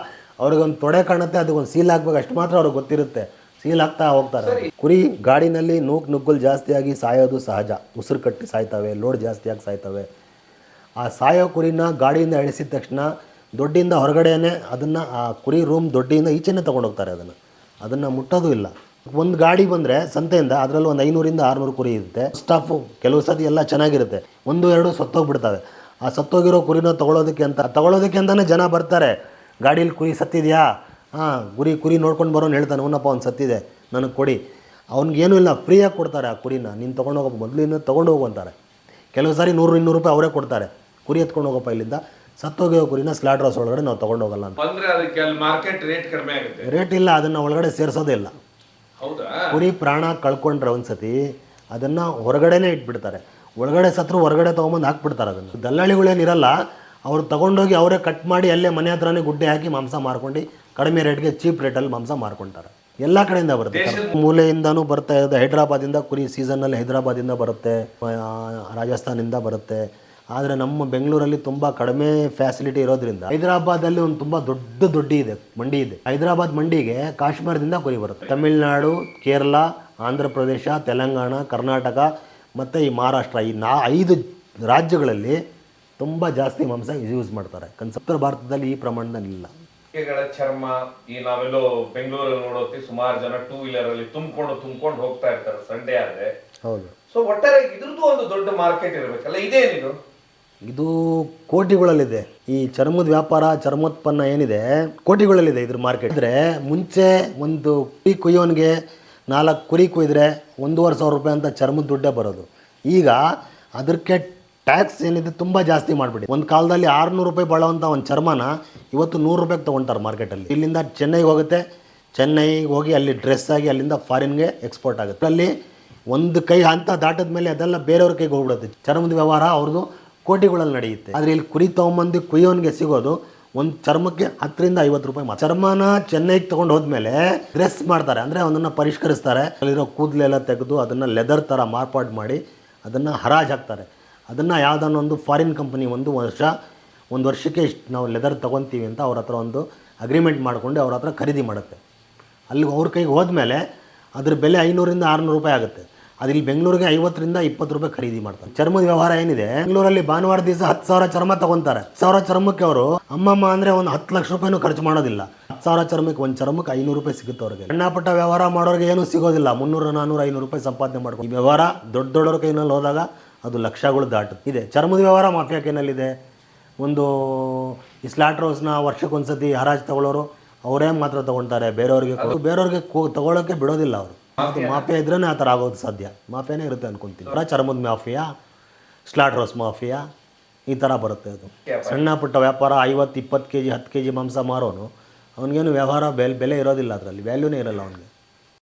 ಅವ್ರಿಗೊಂದು ತೊಡೆ ಕಾಣುತ್ತೆ, ಅದಕ್ಕೊಂದು ಸೀಲ್ ಹಾಕ್ಬೇಕು, ಅಷ್ಟು ಮಾತ್ರ ಅವ್ರಿಗೆ ಗೊತ್ತಿರುತ್ತೆ. ಸೀಲ್ ಹಾಕ್ತಾ ಹೋಗ್ತಾರೆ. ಕುರಿ ಗಾಡಿನಲ್ಲಿ ನುಗ್ಗಲು ಜಾಸ್ತಿಯಾಗಿ ಸಾಯೋದು ಸಹಜ. ಉಸಿರು ಕಟ್ಟಿ ಸಾಯ್ತವೆ, ಲೋಡ್ ಜಾಸ್ತಿಯಾಗಿ ಸಾಯ್ತವೆ. ಆ ಸಾಯೋ ಕುರಿನ ಗಾಡಿಯಿಂದ ಇಳಿಸಿದ ತಕ್ಷಣ ದೊಡ್ಡಿಯಿಂದ ಹೊರಗಡೆನೇ ಅದನ್ನು, ಆ ಕುರಿ ರೂಮ್ ದೊಡ್ಡಿಯಿಂದ ಈಚೆನೇ ತೊಗೊಂಡೋಗ್ತಾರೆ. ಅದನ್ನು ಮುಟ್ಟೋದು ಇಲ್ಲ. ಒಂದು ಗಾಡಿ ಬಂದರೆ ಸಂತೆಯಿಂದ ಅದರಲ್ಲಿ ಒಂದು 500ರಿಂದ 600 ಕುರಿ ಇರುತ್ತೆ. ಸ್ಟಾಫು ಕೆಲವು ಸತಿ ಎಲ್ಲ ಚೆನ್ನಾಗಿರುತ್ತೆ, 1-2 ಸತ್ತೋಗ್ಬಿಡ್ತವೆ. ಆ ಸತ್ತೋಗಿರೋ ಕುರಿನ ತೊಗೊಳೋದಕ್ಕೆ ಅಂತಲೇ ಜನ ಬರ್ತಾರೆ. ಗಾಡೀಲಿ ಕುರಿ ಸತ್ತಿದೆಯಾ, ಹಾಂ ಕುರಿ ನೋಡ್ಕೊಂಡು ಬರೋನು ಹೇಳ್ತಾನೆ, ಅವನಪ್ಪ ಅವ್ನು ಸತ್ತಿದೆ ನನಗೆ ಕೊಡಿ. ಅವ್ನಿಗೇನೂ ಇಲ್ಲ, ಫ್ರೀಯಾಗಿ ಕೊಡ್ತಾರೆ ಆ ಕುರಿನ. ನೀನು ತೊಗೊಂಡೋಗಪ್ಪ, ಮೊದಲಿಂದ ತೊಗೊಂಡು ಹೋಗು ಅಂತಾರೆ. ಕೆಲವು ಸಾರಿ 100-200 ರೂಪಾಯಿ ಅವರೇ ಕೊಡ್ತಾರೆ. ಕುರಿ ಎತ್ಕೊಂಡು ಹೋಗಪ್ಪ ಇಲ್ಲಿಂದ, ಸತ್ತೋಗಿರೋ ಕುರಿನ ಸ್ಲಾಟರ್ ಹೌಸ್ ಒಳಗಡೆ ನಾವು ತೊಗೊಂಡೋಗಲ್ಲ ಅಂತ. ರೇಟ್ ಇಲ್ಲ, ಅದನ್ನು ಒಳಗಡೆ ಸೇರಿಸೋದೇ ಇಲ್ಲ. ಕುರಿ ಪ್ರಾಣ ಕಳ್ಕೊಂಡ್ರೆ ಒಂದ್ಸತಿ ಅದನ್ನು ಹೊರಗಡೆನೇ ಇಟ್ಬಿಡ್ತಾರೆ. ಒಳಗಡೆ ಸತ್ರು ಹೊರಗಡೆ ತೊಗೊಂಬಂದು ಹಾಕ್ಬಿಡ್ತಾರೆ. ಅದನ್ನು ದಲ್ಲಾಳಿಗಳೇನಿರಲ್ಲ, ಅವ್ರು ತೊಗೊಂಡೋಗಿ ಅವರೇ ಕಟ್ ಮಾಡಿ ಅಲ್ಲೇ ಮನೆ ಹತ್ರನೇ ಗುಡ್ಡೆ ಹಾಕಿ ಮಾಂಸ ಮಾರ್ಕೊಂಡು ಕಡಿಮೆ ರೇಟ್ಗೆ ಚೀಪ್ ರೇಟಲ್ಲಿ ಮಾಂಸ ಮಾರ್ಕೊಳ್ತಾರೆ. ಎಲ್ಲ ಕಡೆಯಿಂದ ಬರುತ್ತೆ, ಮೂಲೆಯಿಂದನೂ ಬರ್ತಾ ಇದೆ. ಹೈದ್ರಾಬಾದಿಂದ ಕುರಿ ಸೀಸನ್ನಲ್ಲಿ ಹೈದ್ರಾಬಾದಿಂದ ಬರುತ್ತೆ, ರಾಜಸ್ಥಾನಿಂದ ಬರುತ್ತೆ. ಆದರೆ ನಮ್ಮ ಬೆಂಗಳೂರಲ್ಲಿ ತುಂಬ ಕಡಿಮೆ ಫ್ಯಾಸಿಲಿಟಿ ಇರೋದ್ರಿಂದ ಹೈದರಾಬಾದಲ್ಲಿ ಒಂದು ತುಂಬ ದೊಡ್ಡ ಮಂಡಿ ಇದೆ. ಹೈದರಾಬಾದ್ ಮಂಡಿಗೆ ಕಾಶ್ಮೀರದಿಂದ ಕುರಿ ಬರುತ್ತೆ. ತಮಿಳುನಾಡು, ಕೇರಳ, ಆಂಧ್ರ ಪ್ರದೇಶ, ತೆಲಂಗಾಣ, ಕರ್ನಾಟಕ ಮತ್ತು ಈ ಮಹಾರಾಷ್ಟ್ರ, ಈ 5 ರಾಜ್ಯಗಳಲ್ಲಿ ತುಂಬ ಜಾಸ್ತಿ ಮಾಂಸ ಯೂಸ್ ಮಾಡ್ತಾರೆ. ಉತ್ತರ ಭಾರತದಲ್ಲಿ ಈ ಪ್ರಮಾಣದಲ್ಲಿ ಇಲ್ಲ. ಚರ್ಮ ಈ ನಾವೆಲ್ಲೋ ಬೆಂಗಳೂರಲ್ಲಿ ನೋಡೋತಿ ಸುಮಾರು ಜನ 2 ವೀಲರ್ ಅಲ್ಲಿ ತುಂಬಿಕೊಂಡು ಹೋಗ್ತಾ ಇರ್ತಾರೆ ಸಂಡೇ ಆದ್ರೆ. ಹೌದು. ಸೊ ಒಟ್ಟಾರೆ ಇದ್ರದ್ದು ಒಂದು ದೊಡ್ಡ ಮಾರ್ಕೆಟ್ ಇರಬೇಕಲ್ಲ, ಇದೇನಿದು? ಇದು ಕೋಟಿಗಳಲ್ಲಿದೆ. ಈ ಚರ್ಮದ ವ್ಯಾಪಾರ, ಚರ್ಮೋತ್ಪನ್ನ ಏನಿದೆ ಕೋಟಿಗಳಲ್ಲಿದೆ ಇದ್ರ ಮಾರ್ಕೆಟ್. ಅಂದರೆ ಮುಂಚೆ ಒಂದು ಕುರಿ ಕುಯ್ಯೋನಿಗೆ 4 ಕುರಿ ಕುಯ್ದರೆ 1,500 ರೂಪಾಯಿ ಅಂತ ಚರ್ಮದ ದುಡ್ಡೇ ಬರೋದು. ಈಗ ಅದಕ್ಕೆ ಟ್ಯಾಕ್ಸ್ ಏನಿದೆ ತುಂಬ ಜಾಸ್ತಿ ಮಾಡಿಬಿಡಿ. ಒಂದು ಕಾಲದಲ್ಲಿ 600 ರೂಪಾಯಿ ಬಾಳುವಂಥ ಒಂದು ಚರ್ಮನ ಇವತ್ತು 100 ರೂಪಾಯಿಗೆ ತೊಗೊಳ್ತಾರೆ ಮಾರ್ಕೆಟಲ್ಲಿ. ಇಲ್ಲಿಂದ ಚೆನ್ನೈಗೆ ಹೋಗುತ್ತೆ, ಚೆನ್ನೈಗೆ ಹೋಗಿ ಅಲ್ಲಿ ಡ್ರೆಸ್ ಆಗಿ ಅಲ್ಲಿಂದ ಫಾರಿನ್ಗೆ ಎಕ್ಸ್ಪೋರ್ಟ್ ಆಗುತ್ತೆ. ಅಲ್ಲಿ ಒಂದು ಕೈ ಹಂತ ದಾಟದ ಮೇಲೆ ಅದೆಲ್ಲ ಬೇರೆಯವ್ರ ಕೈಗೆ ಹೋಗ್ಬಿಡುತ್ತೆ. ಚರ್ಮದ ವ್ಯವಹಾರ ಅವ್ರದ್ದು ಕೋಟಿಗಳಲ್ಲಿ ನಡೆಯುತ್ತೆ. ಆದರೆ ಇಲ್ಲಿ ಕುರಿ ತೊಗೊಂಬಂದು ಕುಯ್ಯೋನಿಗೆ ಸಿಗೋದು ಒಂದು ಚರ್ಮಕ್ಕೆ 10 ರಿಂದ 50 ರೂಪಾಯಿ ಮಾತ್ರ. ಚರ್ಮನ ಚೆನ್ನೈಗೆ ತೊಗೊಂಡು ಹೋದ್ಮೇಲೆ ಡ್ರೆಸ್ ಮಾಡ್ತಾರೆ, ಅಂದರೆ ಅದನ್ನು ಪರಿಷ್ಕರಿಸ್ತಾರೆ. ಅಲ್ಲಿರೋ ಕೂದಲೆಲ್ಲ ತೆಗೆದು ಅದನ್ನು ಲೆದರ್ ಥರ ಮಾರ್ಪಾಡು ಮಾಡಿ ಅದನ್ನು ಹರಾಜು ಹಾಕ್ತಾರೆ. ಅದನ್ನು ಯಾವುದನ್ನ ಒಂದು ಫಾರಿನ್ ಕಂಪ್ನಿ ಒಂದು ವರ್ಷಕ್ಕೆ ಇಷ್ಟು ನಾವು ಲೆದರ್ ತೊಗೊತೀವಿ ಅಂತ ಅವ್ರ ಹತ್ರ ಒಂದು ಅಗ್ರಿಮೆಂಟ್ ಮಾಡಿಕೊಂಡು ಅವ್ರ ಹತ್ರ ಖರೀದಿ ಮಾಡುತ್ತೆ. ಅಲ್ಲಿ ಅವ್ರ ಕೈಗೆ ಹೋದ್ಮೇಲೆ ಅದ್ರ ಬೆಲೆ 500 ರಿಂದ 600 ರೂಪಾಯಿ ಆಗುತ್ತೆ. ಅದು ಇಲ್ಲಿ ಬೆಂಗಳೂರಿಗೆ 50 ರಿಂದ 20 ರೂಪಾಯಿ ಖರೀದಿ ಮಾಡ್ತಾರೆ. ಚರ್ಮದ ವ್ಯವಹಾರ ಏನಿದೆ, ಬೆಂಗಳೂರಲ್ಲಿ ಭಾನುವಾರ ದಿವಸ 10,000 ಚರ್ಮ ತೊಗೊತಾರೆ. 10,000 ಚರ್ಮಕ್ಕೆ ಅವರು ಅಮ್ಮಮ್ಮ ಅಂದರೆ ಒಂದು 10 ಲಕ್ಷ ರೂಪಾಯಿನೂ ಖರ್ಚು ಮಾಡೋದಿಲ್ಲ. 10,000 ಚರ್ಮಕ್ಕೆ ಒಂದು ಚರ್ಮಕ್ಕೆ 500 ರೂಪಾಯಿ ಸಿಗುತ್ತೆ ಅವ್ರಿಗೆ. ಸಣ್ಣ ಪುಟ್ಟ ವ್ಯವಹಾರ ಮಾಡೋರಿಗೆ ಏನೂ ಸಿಗೋದಿಲ್ಲ. 300, 400, 500 ರೂಪಾಯಿ ಸಂಪಾದನೆ ಮಾಡ್ಕೊಂಡು ಈ ವ್ಯವಹಾರ ದೊಡ್ಡವ್ರ ಕೈನಲ್ಲಿ ಹೋದಾಗ ಅದು ಲಕ್ಷಗಳು ದಾಟುತ್ತೆ. ಇದೆ ಚರ್ಮದ ವ್ಯವಹಾರ ಮಾಫಿಯಾ ಕೈನಲ್ಲಿದೆ. ಒಂದು ಈ ಸ್ಲಾಟರ್ ಹೌಸ್ನ ವರ್ಷಕ್ಕೊಂದ್ಸತಿ ಹರಾಜು ತಗೊಳ್ಳೋರು ಅವರೇ ಮಾತ್ರ ತೊಗೊಳ್ತಾರೆ, ಬೇರೆಯವ್ರಿಗೆ ತೊಗೊಳೋಕ್ಕೆ ಬಿಡೋದಿಲ್ಲ ಅವರು. ಅದು ಮಾಫಿಯಾ ಇದ್ರೇ ಆ ಥರ ಆಗೋದು ಸಾಧ್ಯ. ಮಾಫಿಯಾನೇ ಇರುತ್ತೆ ಅನ್ಕೊತೀನಿ. ಚರ್ಮದ ಮಾಫಿಯಾ, ಸ್ಲಾಟರ್ ಹೌಸ್ ಮಾಫಿಯಾ, ಈ ಥರ ಬರುತ್ತೆ. ಅದು ಸಣ್ಣ ಪುಟ್ಟ ವ್ಯಾಪಾರ 50-20 kg 10 kg ಮಾಂಸ ಮಾರೋನು ಅವನಿಗೇನು ವ್ಯವಹಾರ ಬೆಲೆ ಇರೋದಿಲ್ಲ, ಅದರಲ್ಲಿ ವ್ಯಾಲ್ಯೂನೇ ಇರೋಲ್ಲ ಅವನಿಗೆ.